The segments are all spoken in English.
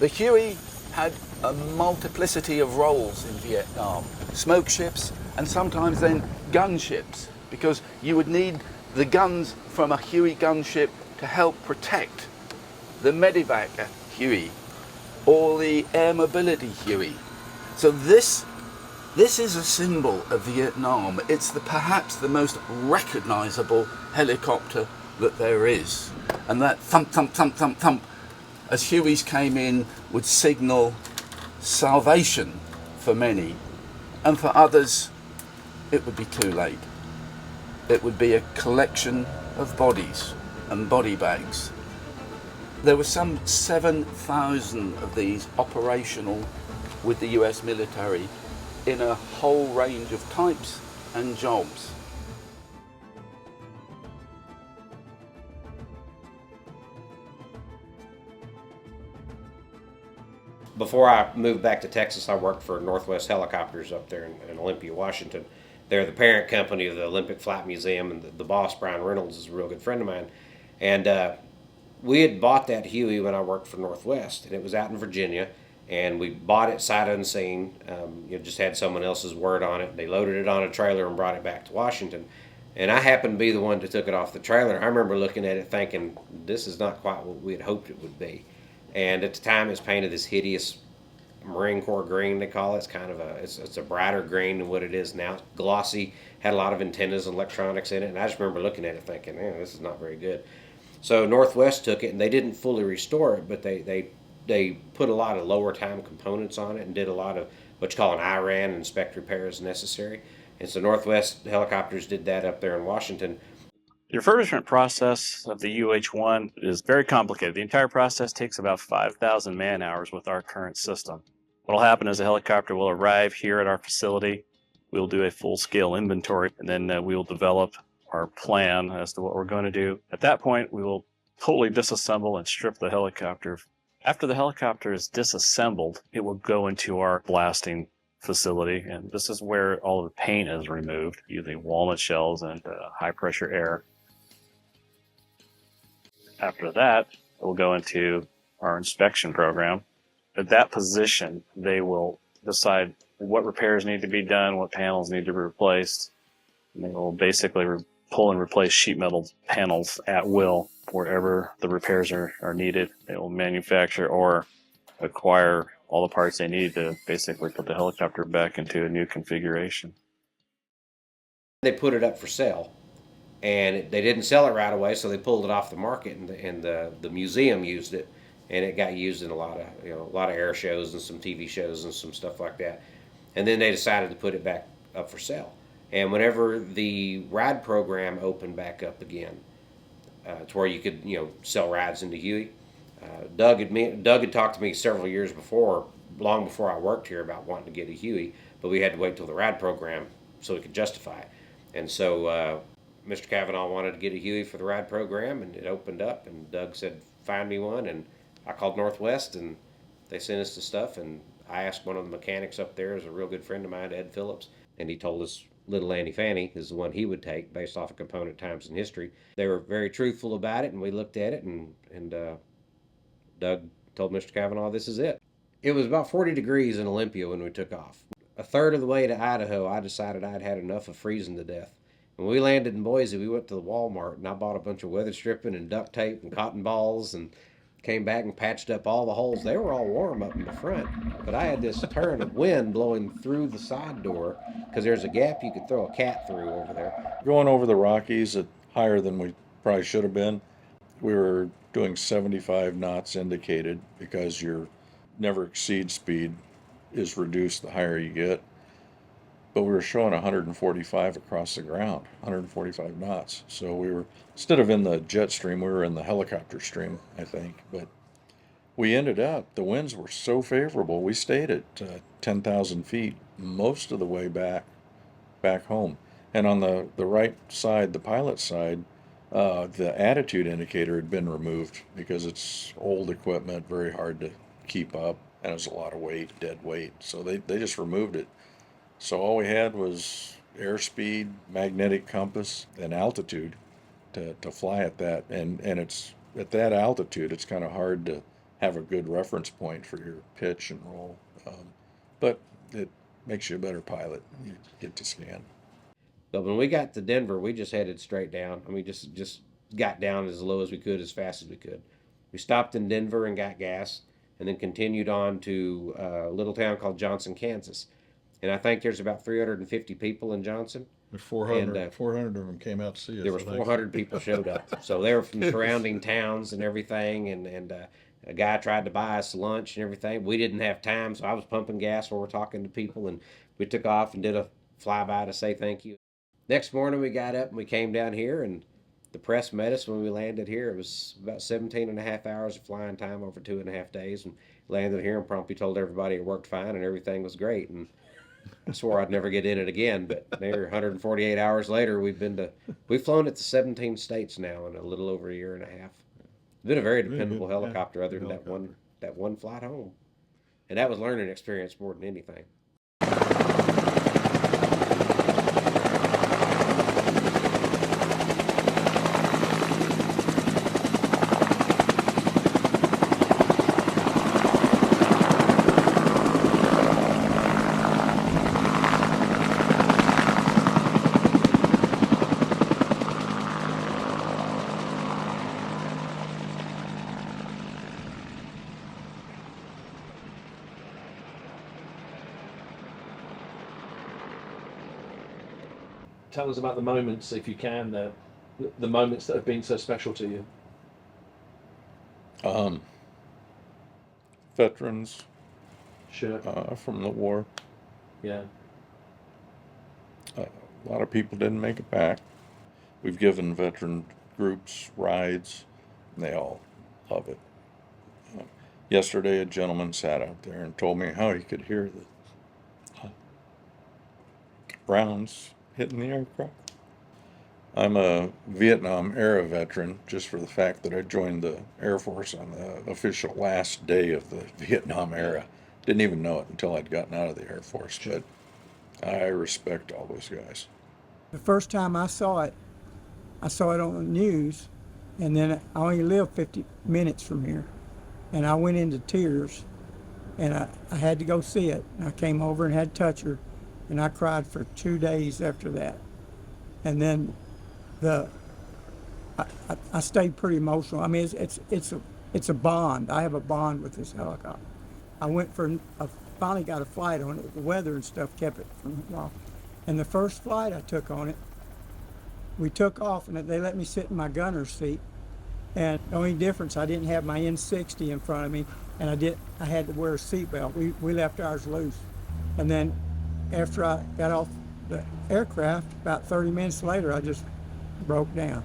The Huey had a multiplicity of roles in Vietnam. Smoke ships and sometimes then gunships, because you would need the guns from a Huey gunship to help protect the medevac Huey or the air mobility Huey. So this is a symbol of Vietnam. It's perhaps the most recognizable helicopter that there is. And that thump, thump, thump, thump, thump, as Hueys came in, would signal salvation for many. And for others, it would be too late. It would be a collection of bodies and body bags. There were some 7,000 of these operational with the US military in a whole range of types and jobs. Before I moved back to Texas, I worked for Northwest Helicopters up there in Olympia, Washington. They're the parent company of the Olympic Flight Museum, and the boss, Brian Reynolds, is a real good friend of mine. And we had bought that Huey when I worked for Northwest, and it was out in Virginia, and we bought it sight unseen. Just had someone else's word on it. They loaded it on a trailer and brought it back to Washington. And I happened to be the one that took it off the trailer. I remember looking at it thinking, this is not quite what we had hoped it would be. And at the time, it was painted this hideous Marine Corps green, they call it. It's kind of it's a brighter green than what it is now. It's glossy, had a lot of antennas and electronics in it. And I just remember looking at it thinking, man, this is not very good. So Northwest took it, and they didn't fully restore it, but they put a lot of lower time components on it and did a lot of what you call an IRAN, inspect repair as necessary. And so Northwest Helicopters did that up there in Washington. The refurbishment process of the UH-1 is very complicated. The entire process takes about 5,000 man-hours with our current system. What will happen is the helicopter will arrive here at our facility. We'll do a full-scale inventory, and then we'll develop our plan as to what we're going to do. At that point, we will totally disassemble and strip the helicopter. After the helicopter is disassembled, it will go into our blasting facility, and this is where all of the paint is removed using walnut shells and high-pressure air. After that, it will go into our inspection program. At that position, they will decide what repairs need to be done, what panels need to be replaced. And they will basically pull and replace sheet metal panels at will wherever the repairs are needed. They will manufacture or acquire all the parts they need to basically put the helicopter back into a new configuration. They put it up for sale, and they didn't sell it right away, so they pulled it off the market, and the museum used it, and it got used in a lot of air shows and some TV shows and some stuff like that. And then they decided to put it back up for sale. And whenever the ride program opened back up again, to where you could sell rides into Huey, Doug had talked to me several years before, long before I worked here, about wanting to get a Huey, but we had to wait till the ride program so we could justify it. And so Mr. Cavanaugh wanted to get a Huey for the ride program, and it opened up, and Doug said, find me one, and I called Northwest, and they sent us the stuff, and I asked one of the mechanics up there, is a real good friend of mine, Ed Phillips, and he told us little Annie Fanny is the one he would take based off of component times and history. They were very truthful about it, and we looked at it, and Doug told Mr. Cavanaugh, this is it. It was about 40 degrees in Olympia when we took off. A third of the way to Idaho, I decided I'd had enough of freezing to death. When we landed in Boise, we went to the Walmart, and I bought a bunch of weather stripping and duct tape and cotton balls, and came back and patched up all the holes. They were all warm up in the front, but I had this turn of wind blowing through the side door because there's a gap you could throw a cat through over there. Going over the Rockies at higher than we probably should have been, we were doing 75 knots indicated because your never exceed speed is reduced the higher you get. But we were showing 145 across the ground, 145 knots. So we were, instead of in the jet stream, we were in the helicopter stream, I think. But we ended up, the winds were so favorable, we stayed at 10,000 feet most of the way back home. And on the right side, the pilot side, the attitude indicator had been removed because it's old equipment, very hard to keep up, and it was a lot of weight, dead weight. So they just removed it. So all we had was airspeed, magnetic compass, and altitude to fly at that. And it's at that altitude, it's kind of hard to have a good reference point for your pitch and roll. But it makes you a better pilot. You get to scan. But when we got to Denver, we just headed straight down. I mean, just got down as low as we could, as fast as we could. We stopped in Denver and got gas, and then continued on to a little town called Johnson, Kansas. And I think there's about 350 people in Johnson. There's And 400 of them came out to see us. there was I think. 400 people showed up. So they were from surrounding towns and everything. And a guy tried to buy us lunch and everything. We didn't have time, so I was pumping gas while we're talking to people. And we took off and did a flyby to say thank you. Next morning we got up and we came down here, and the press met us when we landed here. It was about 17 and a half hours of flying time over 2.5 days, and landed here and promptly told everybody it worked fine and everything was great. And I swore I'd never get in it again, but there 148 hours later, we've flown it to 17 states now in a little over a year and a half. It's been a very dependable good, yeah, helicopter, other than helicopter. that one flight home. And that was learning experience more than anything. Tell us about the moments, if you can, the moments that have been so special to you. Veterans Sure. from the war. Yeah. A lot of people didn't make it back. We've given veteran groups rides, and they all love it. Yesterday, a gentleman sat out there and told me how he could hear the rounds hitting the aircraft. I'm a Vietnam era veteran, just for the fact that I joined the Air Force on the official last day of the Vietnam era. Didn't even know it until I'd gotten out of the Air Force, but I respect all those guys. The first time I saw it on the news, and then I only live 50 minutes from here, and I went into tears, and I had to go see it. And I came over and had to touch her, and I cried for 2 days after that. And then I stayed pretty emotional. I mean, it's a bond. I have a bond with this helicopter. I finally got a flight on it. The weather and stuff kept it from a while. And the first flight I took on it, we took off and they let me sit in my gunner's seat. And the only difference, I didn't have my N60 in front of me, and I had to wear a seatbelt. We left ours loose. And then after I got off the aircraft, about 30 minutes later, I just broke down.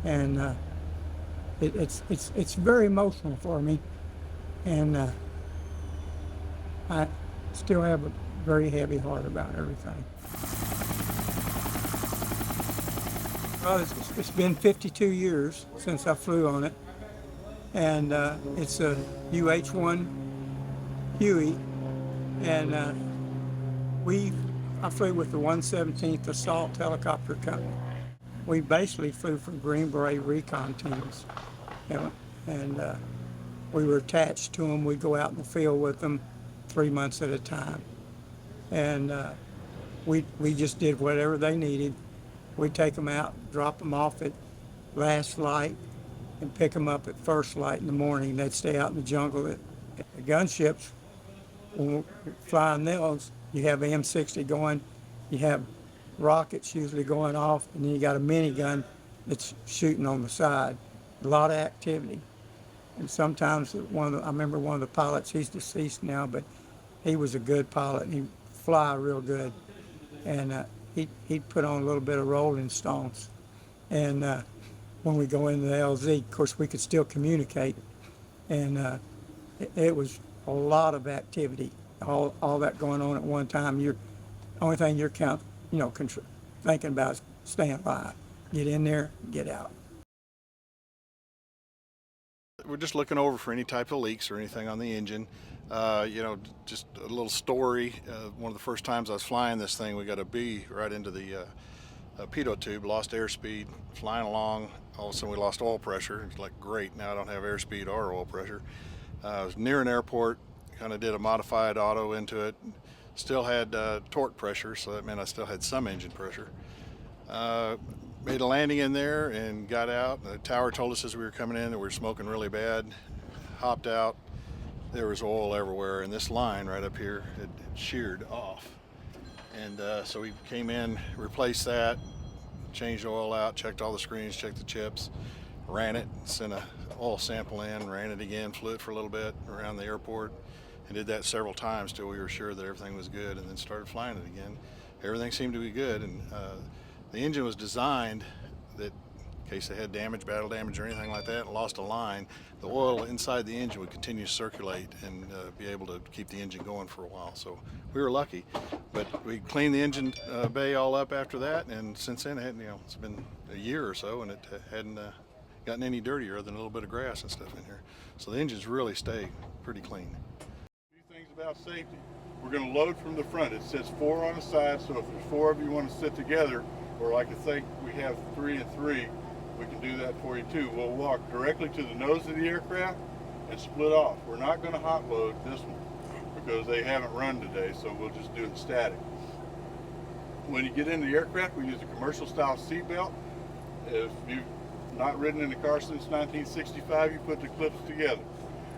And it's very emotional for me. And I still have a very heavy heart about everything. Well, it's been 52 years since I flew on it, and it's a UH-1 Huey, and I flew with the 117th Assault Helicopter Company. We basically flew for Green Beret recon teams, and we were attached to them. We'd go out in the field with them 3 months at a time, and we just did whatever they needed. We'd take them out, drop them off at last light, and pick them up at first light in the morning. They'd stay out in the jungle. The gunships, when we're flying those, you have M60 going, you have rockets usually going off, and then you got a minigun that's shooting on the side. A lot of activity. And sometimes I remember one of the pilots, he's deceased now, but he was a good pilot, and he'd fly real good. And he'd put on a little bit of Rolling Stones. And when we go into the LZ, of course, we could still communicate. And it was a lot of activity, all that going on at one time. The only thing you're thinking about is staying alive. Get in there, get out. We're just looking over for any type of leaks or anything on the engine. Just a little story. One of the first times I was flying this thing, we got a bee right into the pitot tube, lost airspeed, flying along. All of a sudden we lost oil pressure. It's like, great, now I don't have airspeed or oil pressure. I was near an airport, kind of did a modified auto into it. Still had torque pressure, so that meant I still had some engine pressure. Made a landing in there and got out. The tower told us as we were coming in that we were smoking really bad. Hopped out. There was oil everywhere, and this line right up here had sheared off. And so we came in, replaced that, changed oil out, checked all the screens, checked the chips, ran it, sent a oil sample in, ran it again, flew it for a little bit around the airport, and did that several times till we were sure that everything was good, and then started flying it again. Everything seemed to be good, and the engine was designed that in case they had damage, battle damage or anything like that, and lost a line, the oil inside the engine would continue to circulate and be able to keep the engine going for a while. So we were lucky, but we cleaned the engine bay all up after that, and since then it's been a year or so, and it hadn't gotten any dirtier other than a little bit of grass and stuff in here. So the engines really stay pretty clean. A few things about safety. We're going to load from the front. It sits 4 on the side, so if there's 4 of you want to sit together, or like I think we have 3 and 3, we can do that for you too. We'll walk directly to the nose of the aircraft and split off. We're not going to hot load this one because they haven't run today, so we'll just do it static. When you get in the aircraft, we use a commercial style seatbelt. If you've not ridden in a car since 1965, you put the clips together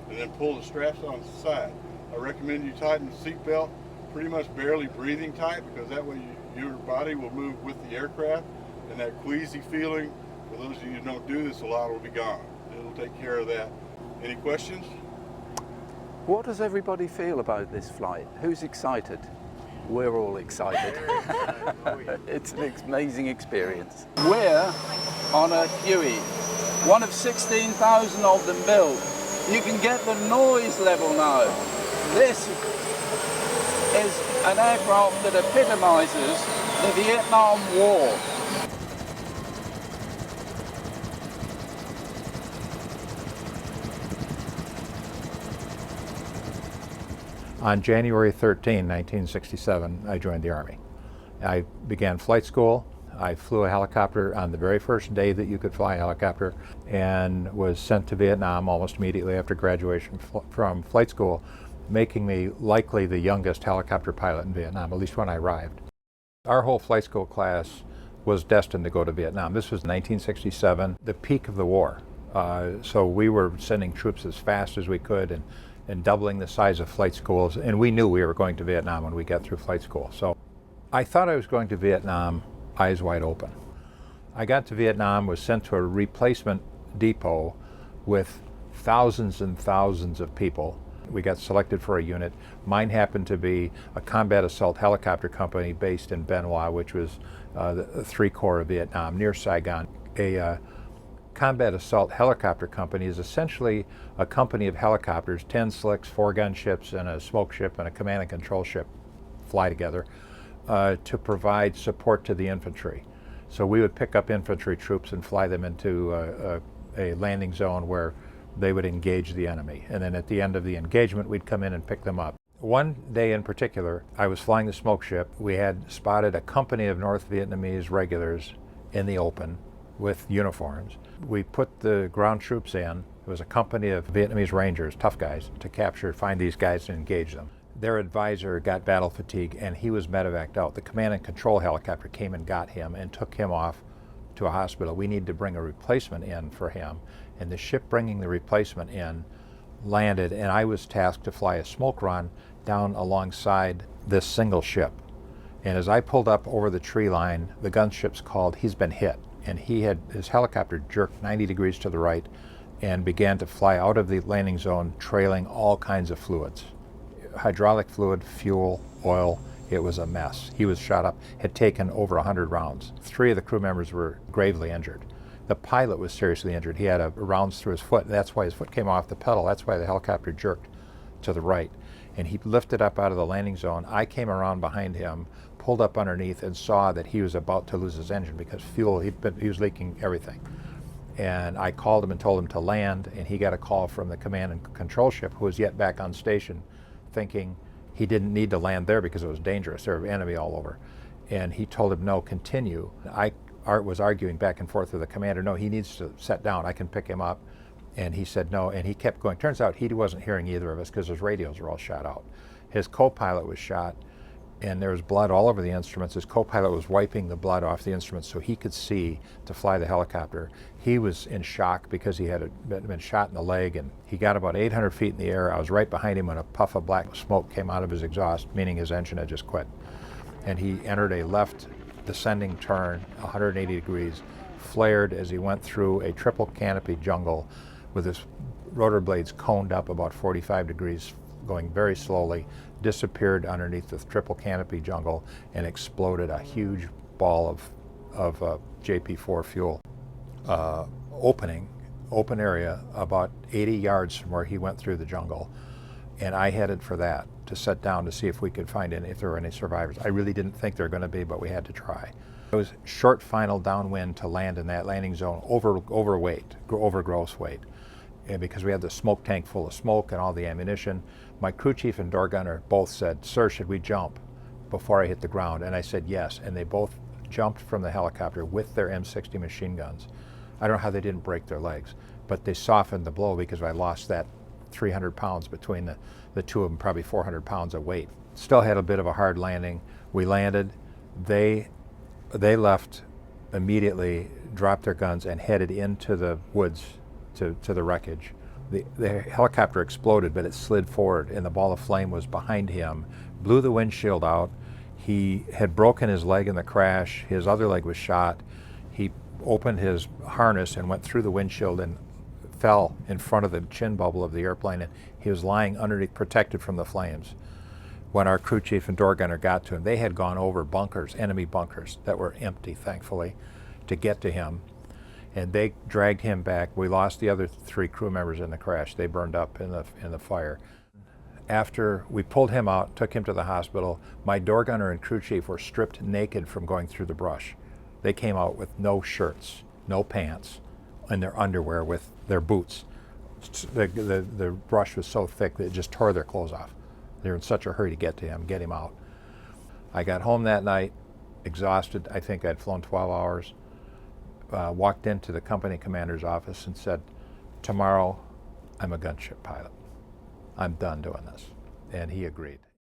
and then pull the straps on the side. I recommend you tighten the seatbelt pretty much barely breathing tight, because that way your body will move with the aircraft, and that queasy feeling, for those of you who don't do this a lot, will be gone. It'll take care of that. Any questions? What does everybody feel about this flight? Who's excited? We're all excited. It's an amazing experience. We're on a Huey, one of 16,000 of them built. You can get the noise level now. This is an aircraft that epitomizes the Vietnam War. On January 13, 1967, I joined the Army. I began flight school. I flew a helicopter on the very first day that you could fly a helicopter, and was sent to Vietnam almost immediately after graduation from flight school, making me likely the youngest helicopter pilot in Vietnam, at least when I arrived. Our whole flight school class was destined to go to Vietnam. This was 1967, the peak of the war. So we were sending troops as fast as we could, and doubling the size of flight schools, and we knew we were going to Vietnam when we got through flight school. So I thought I was going to Vietnam eyes wide open. I got to Vietnam, was sent to a replacement depot with thousands and thousands of people. We got selected for a unit. Mine happened to be a combat assault helicopter company based in Bien Hoa, which was the 3 Corps of Vietnam, near Saigon. A combat assault helicopter company is essentially a company of helicopters, 10 slicks, 4 gunships, and a smoke ship and a command and control ship fly together to provide support to the infantry. So we would pick up infantry troops and fly them into a landing zone where they would engage the enemy. And then at the end of the engagement, we'd come in and pick them up. One day in particular, I was flying the smoke ship. We had spotted a company of North Vietnamese regulars in the open with uniforms. We put the ground troops in. It was a company of Vietnamese Rangers, tough guys, to find these guys and engage them. Their advisor got battle fatigue, and he was medevaced out. The command and control helicopter came and got him and took him off to a hospital. We needed to bring a replacement in for him, and the ship bringing the replacement in landed, and I was tasked to fly a smoke run down alongside this single ship. And as I pulled up over the tree line, the gunship's called, he's been hit. And his helicopter jerked 90 degrees to the right and began to fly out of the landing zone, trailing all kinds of fluids. Hydraulic fluid, fuel, oil, it was a mess. He was shot up, had taken over 100 rounds. 3 of the crew members were gravely injured. The pilot was seriously injured. He had rounds through his foot, and that's why his foot came off the pedal. That's why the helicopter jerked to the right. And he lifted up out of the landing zone. I came around behind him, pulled up underneath, and saw that he was about to lose his engine because fuel, he was leaking everything. And I called him and told him to land, and he got a call from the command and control ship, who was yet back on station, thinking he didn't need to land there because it was dangerous. There were enemy all over. And he told him, no, continue. Art was arguing back and forth with the commander, no, he needs to set down, I can pick him up. And he said no, and he kept going. Turns out he wasn't hearing either of us because his radios were all shot out. His co-pilot was shot, and there was blood all over the instruments. His co-pilot was wiping the blood off the instruments so he could see to fly the helicopter. He was in shock because he had been shot in the leg, and he got about 800 feet in the air. I was right behind him when a puff of black smoke came out of his exhaust, meaning his engine had just quit. And he entered a left descending turn, 180 degrees, flared as he went through a triple canopy jungle with his rotor blades coned up about 45 degrees, going very slowly, disappeared underneath the triple canopy jungle and exploded a huge ball of JP4 fuel. Open area about 80 yards from where he went through the jungle. And I headed for that to set down to see if we could find if there were any survivors. I really didn't think there were going to be, but we had to try. It was short final downwind to land in that landing zone, over gross weight. And because we had the smoke tank full of smoke and all the ammunition, my crew chief and door gunner both said, sir, should we jump before I hit the ground? And I said yes, and they both jumped from the helicopter with their M60 machine guns. I don't know how they didn't break their legs, but they softened the blow because I lost that 300 pounds between the two of them, probably 400 pounds of weight. Still had a bit of a hard landing. We landed. They left immediately, dropped their guns, and headed into the woods to the wreckage. The helicopter exploded, but it slid forward, and the ball of flame was behind him, blew the windshield out. He had broken his leg in the crash. His other leg was shot. He opened his harness and went through the windshield and fell in front of the chin bubble of the airplane, and he was lying underneath, protected from the flames. When our crew chief and door gunner got to him, they had gone over bunkers, enemy bunkers that were empty, thankfully, to get to him. And they dragged him back. We lost the other 3 crew members in the crash. They burned up in the fire. After we pulled him out, took him to the hospital, my door gunner and crew chief were stripped naked from going through the brush. They came out with no shirts, no pants, and their underwear with their boots. The brush was so thick that it just tore their clothes off. They were in such a hurry to get to him, get him out. I got home that night, exhausted. I think I'd flown 12 hours. Walked into the company commander's office and said, tomorrow I'm a gunship pilot. I'm done doing this. And he agreed.